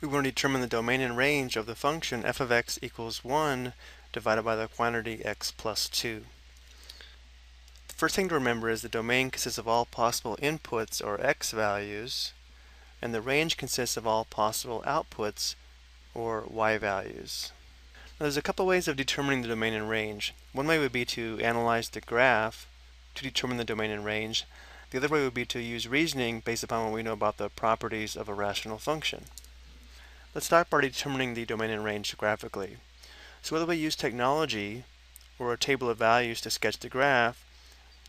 we want to determine the domain and range of the function f of x equals 1 divided by the quantity x plus 2. The first thing to remember is the domain consists of all possible inputs, or x values, and the range consists of all possible outputs, or y values. Now, there's a couple ways of determining the domain and range. One way would be to analyze the graph to determine the domain and range. The other way would be to use reasoning based upon what we know about the properties of a rational function. Let's start by determining the domain and range graphically. So whether we use technology or a table of values to sketch the graph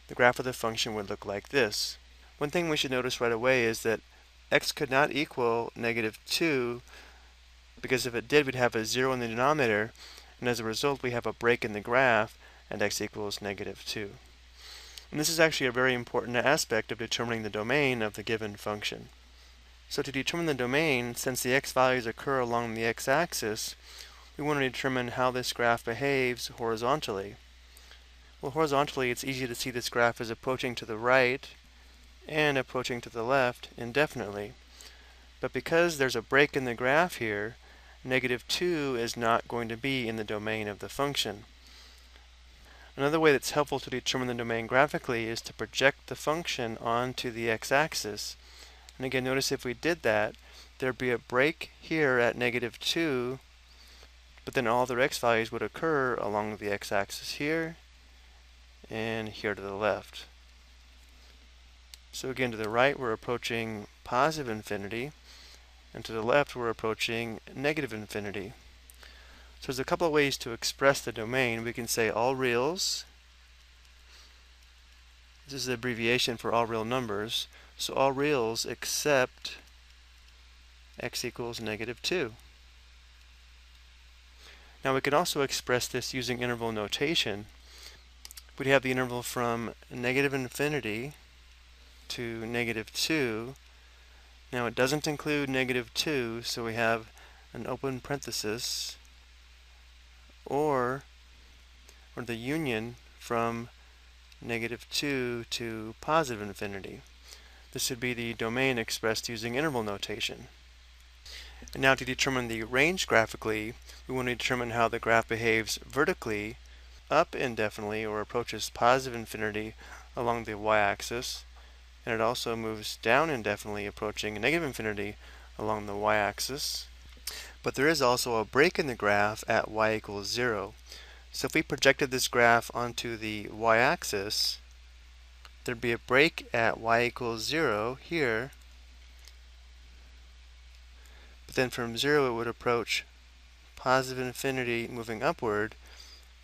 of the function would look like this. One thing we should notice right away is that x could not equal -2, because if it did, we'd have a 0 in the denominator, and as a result we have a break in the graph and x equals -2. And this is actually a very important aspect of determining the domain of the given function. So to determine the domain, since the x values occur along the x-axis, we want to determine how this graph behaves horizontally. Well, horizontally it's easy to see this graph is approaching to the right and approaching to the left indefinitely. But because there's a break in the graph here, -2 is not going to be in the domain of the function. Another way that's helpful to determine the domain graphically is to project the function onto the x-axis. And again, notice if we did that, there'd be a break here at -2, but then all their x values would occur along the x-axis here and here to the left. So again, to the right we're approaching positive infinity, and to the left we're approaching -infinity. So there's a couple of ways to express the domain. We can say all reals. This is the abbreviation for all real numbers. So all reals except x equals -2. Now we can also express this using interval notation. We'd have the interval from -infinity to -2. Now it doesn't include -2, so we have an open parenthesis, or the union from -2 to positive infinity. This would be the domain expressed using interval notation. And now to determine the range graphically, we want to determine how the graph behaves vertically, up indefinitely, or approaches positive infinity along the y-axis, and it also moves down indefinitely, approaching -infinity along the y-axis. But there is also a break in the graph at y equals 0. So if we projected this graph onto the y-axis, there'd be a break at y equals 0 here, but then from 0 it would approach positive infinity moving upward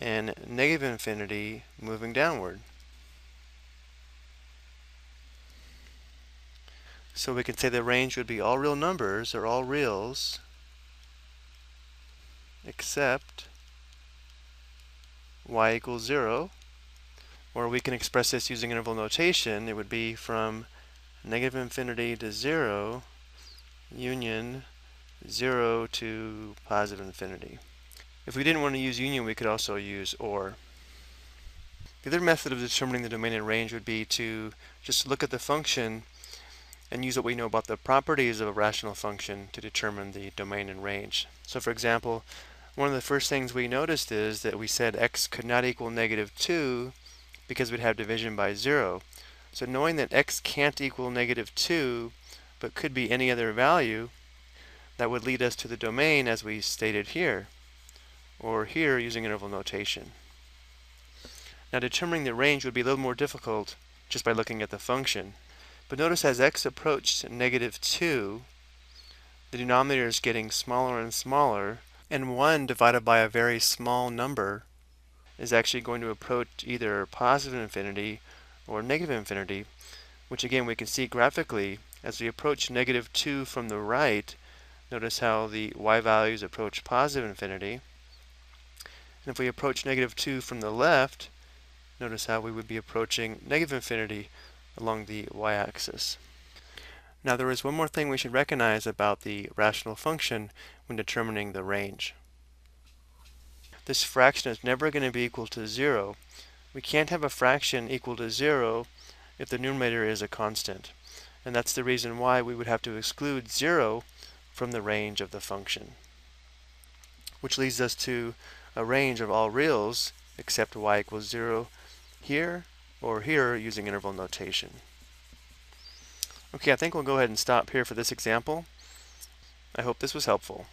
and -infinity moving downward. So we can say the range would be all real numbers, or all reals, except y equals 0, or we can express this using interval notation. It would be from -infinity to 0, union 0 to positive infinity. If we didn't want to use union, we could also use or. The other method of determining the domain and range would be to just look at the function and use what we know about the properties of a rational function to determine the domain and range. So for example, one of the first things we noticed is that we said x could not equal -2 because we'd have division by 0. So knowing that x can't equal -2 but could be any other value, that would lead us to the domain as we stated here, or here using interval notation. Now determining the range would be a little more difficult just by looking at the function. But notice as x approached -2, the denominator is getting smaller and smaller, and 1 divided by a very small number is actually going to approach either positive infinity or -infinity, which again we can see graphically as we approach -2 from the right. Notice how the y values approach positive infinity. And if we approach -2 from the left, notice how we would be approaching -infinity along the y-axis. Now there is one more thing we should recognize about the rational function when determining the range. This fraction is never going to be equal to 0. We can't have a fraction equal to 0 if the numerator is a constant. And that's the reason why we would have to exclude 0 from the range of the function, which leads us to a range of all reals except y equals 0 here or here using interval notation. Okay, I think we'll go ahead and stop here for this example. I hope this was helpful.